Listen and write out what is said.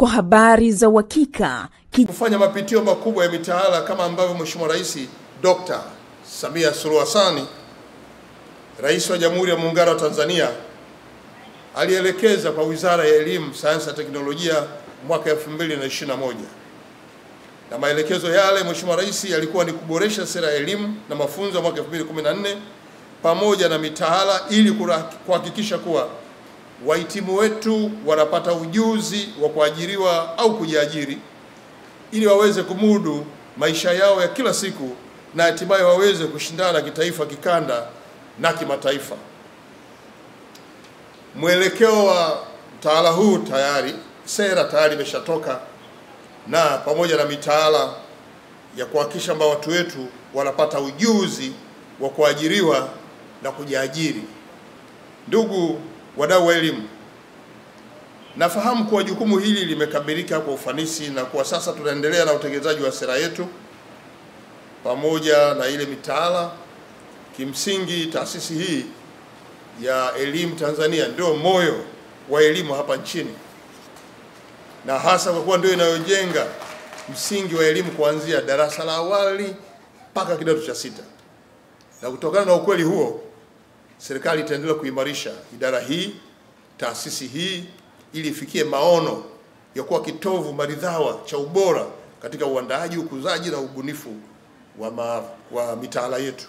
kwa habari za uhakika. Kufanya mapitio makubwa ya mitaala kama ambavyo Mheshimiwa Rais Dr. Samia Suluhu Hassan, Rais wa Jamhuri ya Muungano wa Tanzania, alielekeza kwa Wizara ya Elimu, Sayansi na Teknolojia mwaka 2021. Na maelekezo yale Mheshimiwa Rais yalikuwa ni kuboresha sera ya elimu na mafunzo mwaka 2014 pamoja na mitaala ili kuhakikisha kuwa wahitimu wetu wanapata ujuzi wa kuajiriwa au kujiajiri ili waweze kumudu maisha yao ya kila siku na hatimaye waweze kushindana kitaifa, kikanda na kimataifa. Mwelekeo wa mtaala huu tayari, sera tayari imeshatoka, na pamoja na mitaala ya kuhakikisha kwamba watu wetu wanapata ujuzi wa kuajiriwa na kujiajiri. Ndugu wadau wa elimu, nafahamu kuwa jukumu hili limekamilika kwa ufanisi na kwa sasa tunaendelea na utekelezaji wa sera yetu pamoja na ile mitaala. Kimsingi taasisi hii ya elimu Tanzania ndio moyo wa elimu hapa nchini, na hasa kwa kuwa ndio inayojenga msingi wa elimu kuanzia darasa la awali mpaka kidato cha 6. Na kutokana na ukweli huo, serikali itaendelea kuimarisha idara hii, taasisi hii, ili ifikie maono ya kuwa kitovu maridhawa cha ubora katika uandaaji, ukuzaji na ubunifu wa mitaala yetu.